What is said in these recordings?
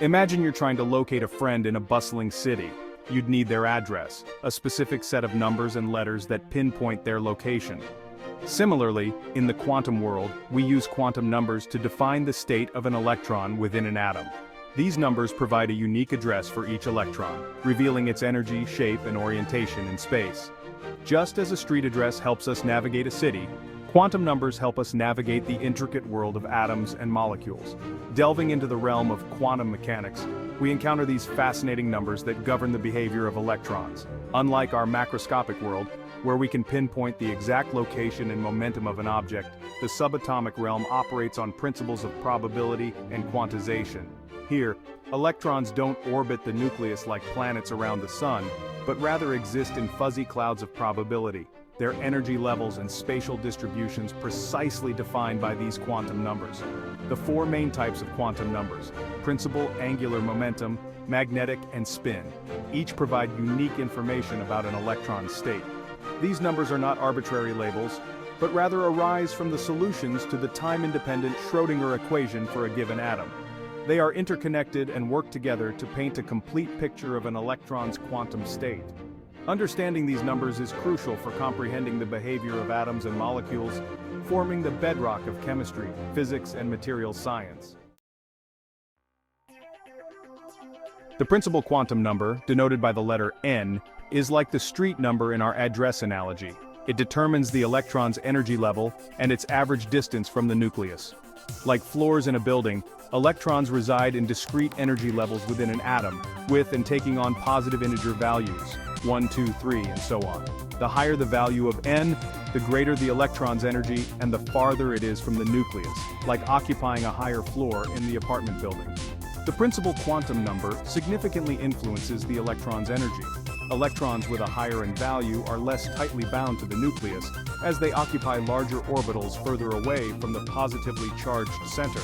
Imagine you're trying to locate a friend in a bustling city. You'd need their address, a specific set of numbers and letters that pinpoint their location. Similarly, in the quantum world, we use quantum numbers to define the state of an electron within an atom. These numbers provide a unique address for each electron, revealing its energy, shape, and orientation in space. Just as a street address helps us navigate a city, quantum numbers help us navigate the intricate world of atoms and molecules. Delving into the realm of quantum mechanics, we encounter these fascinating numbers that govern the behavior of electrons. Unlike our macroscopic world, where we can pinpoint the exact location and momentum of an object, the subatomic realm operates on principles of probability and quantization. Here, electrons don't orbit the nucleus like planets around the sun, but rather exist in fuzzy clouds of probability, their energy levels and spatial distributions precisely defined by these quantum numbers. The four main types of quantum numbers: principal, angular momentum, magnetic, and spin, each provide unique information about an electron's state. These numbers are not arbitrary labels, but rather arise from the solutions to the time-independent Schrödinger equation for a given atom. They are interconnected and work together to paint a complete picture of an electron's quantum state. Understanding these numbers is crucial for comprehending the behavior of atoms and molecules, forming the bedrock of chemistry, physics, and materials science. The principal quantum number, denoted by the letter N, is like the street number in our address analogy. It determines the electron's energy level and its average distance from the nucleus. Like floors in a building, electrons reside in discrete energy levels within an atom, with and taking on positive integer values, 1, 2, 3, and so on. The higher the value of N, the greater the electron's energy and the farther it is from the nucleus, like occupying a higher floor in the apartment building. The principal quantum number significantly influences the electron's energy. Electrons with a higher N value are less tightly bound to the nucleus, as they occupy larger orbitals further away from the positively charged center.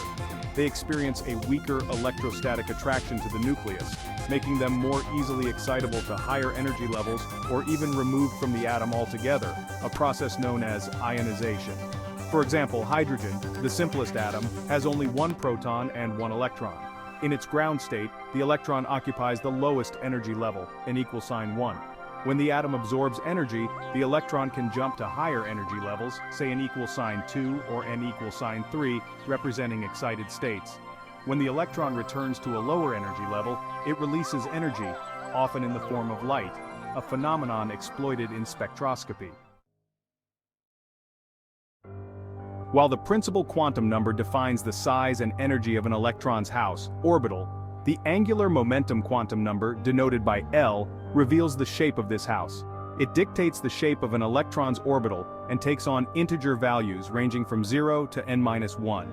They experience a weaker electrostatic attraction to the nucleus, making them more easily excitable to higher energy levels or even removed from the atom altogether, a process known as ionization. For example, hydrogen, the simplest atom, has only one proton and one electron. In its ground state, the electron occupies the lowest energy level, N equals sign 1. When the atom absorbs energy, the electron can jump to higher energy levels, say N equals sign 2 or N equals sign 3, representing excited states. When the electron returns to a lower energy level, it releases energy, often in the form of light, a phenomenon exploited in spectroscopy. While the principal quantum number defines the size and energy of an electron's house, orbital, the angular momentum quantum number, denoted by L, reveals the shape of this house. It dictates the shape of an electron's orbital and takes on integer values ranging from 0 to n-1.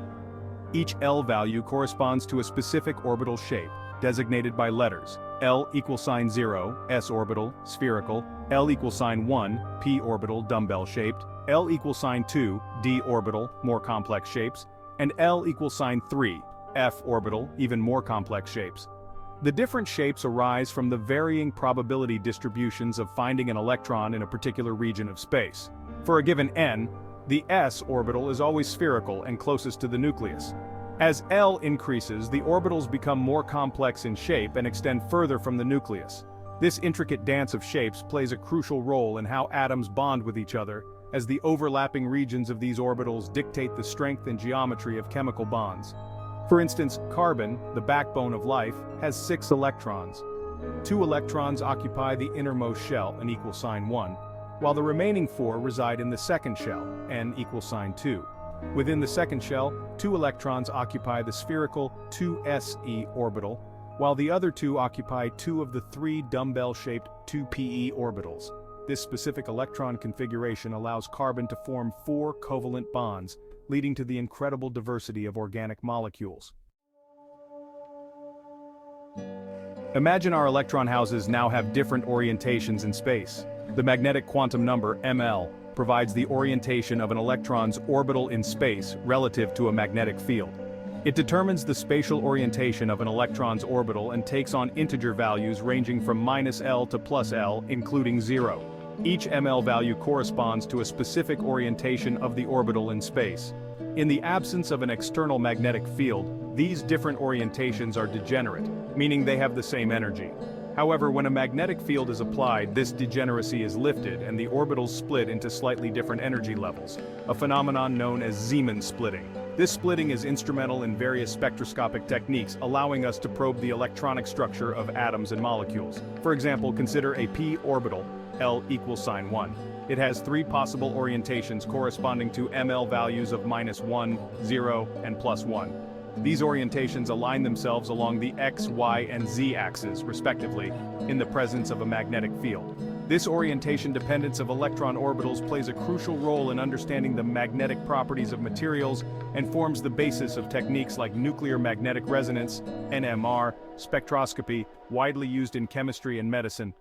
Each L value corresponds to a specific orbital shape, designated by letters. L equals sign 0, s orbital, spherical, L equals sign 1, p orbital, dumbbell-shaped, L equals sign 2, d orbital, more complex shapes, and L equals sign 3, f orbital, even more complex shapes. The different shapes arise from the varying probability distributions of finding an electron in a particular region of space. For a given n, the s orbital is always spherical and closest to the nucleus. As L increases, the orbitals become more complex in shape and extend further from the nucleus. This intricate dance of shapes plays a crucial role in how atoms bond with each other, as the overlapping regions of these orbitals dictate the strength and geometry of chemical bonds. For instance, carbon, the backbone of life, has 6 electrons. 2 electrons occupy the innermost shell, N equals sign 1, while the remaining 4 reside in the second shell, N equals sign 2. Within the second shell, 2 electrons occupy the spherical 2se orbital, while the other 2 occupy 2 of the 3 dumbbell-shaped 2pe orbitals. This specific electron configuration allows carbon to form 4 covalent bonds, leading to the incredible diversity of organic molecules. Imagine our electron houses now have different orientations in space. The magnetic quantum number, ML, provides the orientation of an electron's orbital in space relative to a magnetic field. It determines the spatial orientation of an electron's orbital and takes on integer values ranging from -L to +L, including 0. Each ml value corresponds to a specific orientation of the orbital in space. In the absence of an external magnetic field, these different orientations are degenerate, meaning they have the same energy. However, when a magnetic field is applied, this degeneracy is lifted and the orbitals split into slightly different energy levels, a phenomenon known as Zeeman splitting. This splitting is instrumental in various spectroscopic techniques, allowing us to probe the electronic structure of atoms and molecules. For example, consider a p orbital, L equals sign 1. It has three possible orientations corresponding to ml values of -1, 0, and +1. These orientations align themselves along the x, y, and z axes, respectively, in the presence of a magnetic field. This orientation dependence of electron orbitals plays a crucial role in understanding the magnetic properties of materials and forms the basis of techniques like nuclear magnetic resonance, NMR, spectroscopy, widely used in chemistry and medicine.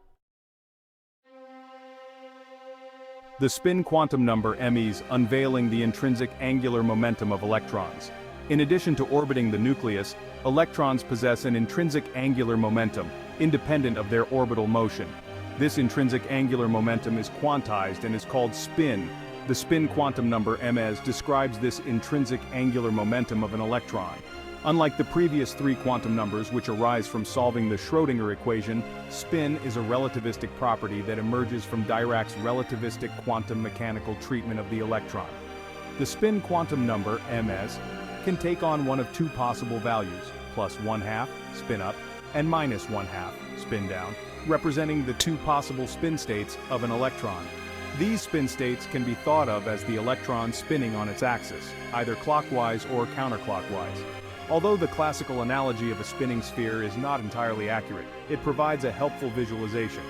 The spin quantum number ME's unveiling the intrinsic angular momentum of electrons. In addition to orbiting the nucleus, electrons possess an intrinsic angular momentum, independent of their orbital motion. This intrinsic angular momentum is quantized and is called spin. The spin quantum number ms describes this intrinsic angular momentum of an electron. Unlike the previous three quantum numbers which arise from solving the Schrödinger equation, spin is a relativistic property that emerges from Dirac's relativistic quantum mechanical treatment of the electron. The spin quantum number ms can take on one of two possible values, +1/2, spin up, and -1/2, spin down, representing the two possible spin states of an electron. These spin states can be thought of as the electron spinning on its axis, either clockwise or counterclockwise. Although the classical analogy of a spinning sphere is not entirely accurate, it provides a helpful visualization.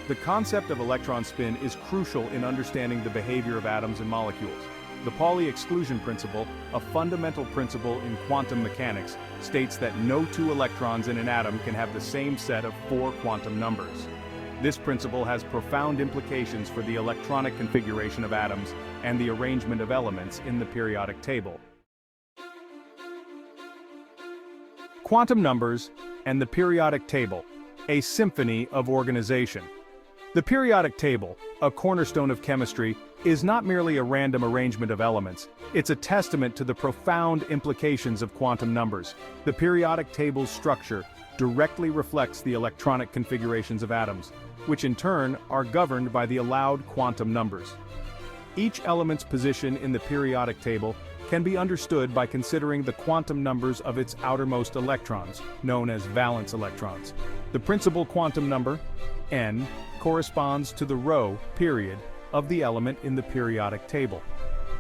The concept of electron spin is crucial in understanding the behavior of atoms and molecules. The Pauli exclusion principle, a fundamental principle in quantum mechanics, states that no two electrons in an atom can have the same set of 4 quantum numbers. This principle has profound implications for the electronic configuration of atoms and the arrangement of elements in the periodic table. Quantum numbers and the periodic table, a symphony of organization. The periodic table, a cornerstone of chemistry, is not merely a random arrangement of elements, it's a testament to the profound implications of quantum numbers. The periodic table's structure directly reflects the electronic configurations of atoms, which in turn are governed by the allowed quantum numbers. Each element's position in the periodic table can be understood by considering the quantum numbers of its outermost electrons, known as valence electrons. The principal quantum number, n, corresponds to the row, period, of the element in the periodic table.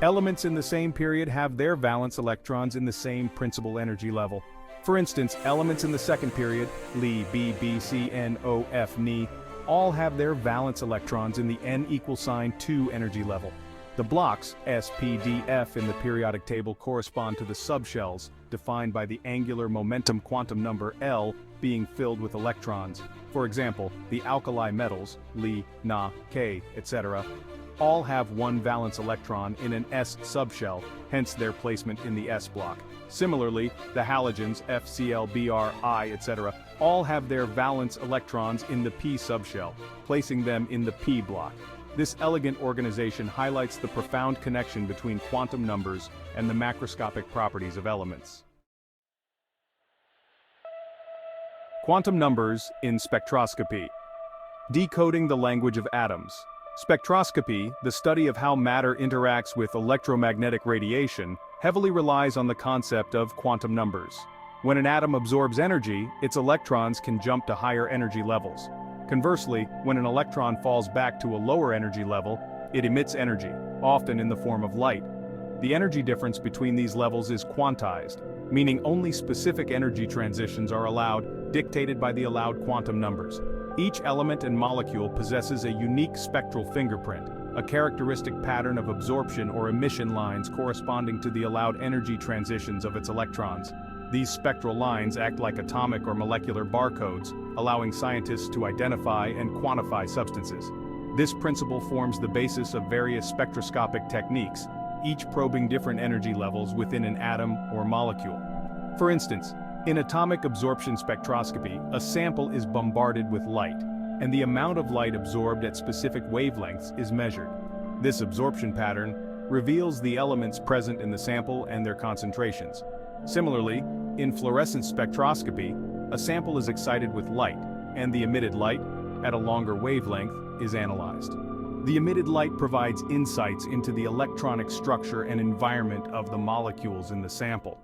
Elements in the same period have their valence electrons in the same principal energy level. For instance, elements in the second period, Li, B, B, C, N, O, F, Ni, all have their valence electrons in the n equals sign 2 energy level. The blocks, S, P, D, F in the periodic table correspond to the subshells, defined by the angular momentum quantum number L being filled with electrons. For example, the alkali metals, Li, Na, K, etc., all have one valence electron in an S subshell, hence their placement in the S block. Similarly, the halogens, F, Cl, Br, I, etc., all have their valence electrons in the P subshell, placing them in the P block. This elegant organization highlights the profound connection between quantum numbers and the macroscopic properties of elements. Quantum numbers in spectroscopy. Decoding the language of atoms. Spectroscopy, the study of how matter interacts with electromagnetic radiation, heavily relies on the concept of quantum numbers. When an atom absorbs energy, its electrons can jump to higher energy levels. Conversely, when an electron falls back to a lower energy level, it emits energy, often in the form of light. The energy difference between these levels is quantized, meaning only specific energy transitions are allowed, dictated by the allowed quantum numbers. Each element and molecule possesses a unique spectral fingerprint, a characteristic pattern of absorption or emission lines corresponding to the allowed energy transitions of its electrons. These spectral lines act like atomic or molecular barcodes, allowing scientists to identify and quantify substances. This principle forms the basis of various spectroscopic techniques, each probing different energy levels within an atom or molecule. For instance, in atomic absorption spectroscopy, a sample is bombarded with light. and the amount of light absorbed at specific wavelengths is measured. This absorption pattern reveals the elements present in the sample and their concentrations. Similarly, in fluorescence spectroscopy, a sample is excited with light, and the emitted light, at a longer wavelength, is analyzed. The emitted light provides insights into the electronic structure and environment of the molecules in the sample.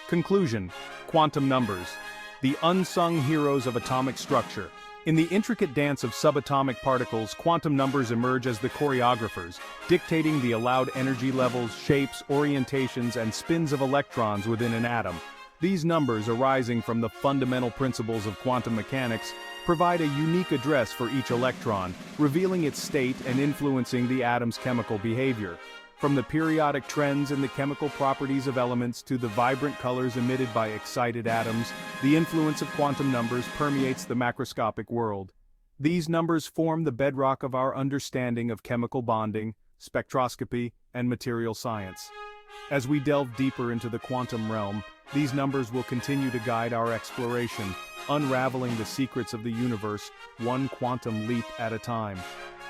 Conclusion: quantum numbers, the unsung heroes of atomic structure. In the intricate dance of subatomic particles, quantum numbers emerge as the choreographers, dictating the allowed energy levels, shapes, orientations, and spins of electrons within an atom. These numbers, arising from the fundamental principles of quantum mechanics, provide a unique address for each electron, revealing its state and influencing the atom's chemical behavior. From the periodic trends in the chemical properties of elements to the vibrant colors emitted by excited atoms, the influence of quantum numbers permeates the macroscopic world. These numbers form the bedrock of our understanding of chemical bonding, spectroscopy, and material science. As we delve deeper into the quantum realm, these numbers will continue to guide our exploration, unraveling the secrets of the universe, one quantum leap at a time.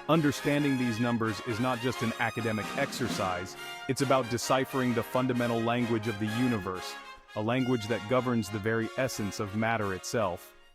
Understanding these numbers is not just an academic exercise, it's about deciphering the fundamental language of the universe, a language that governs the very essence of matter itself.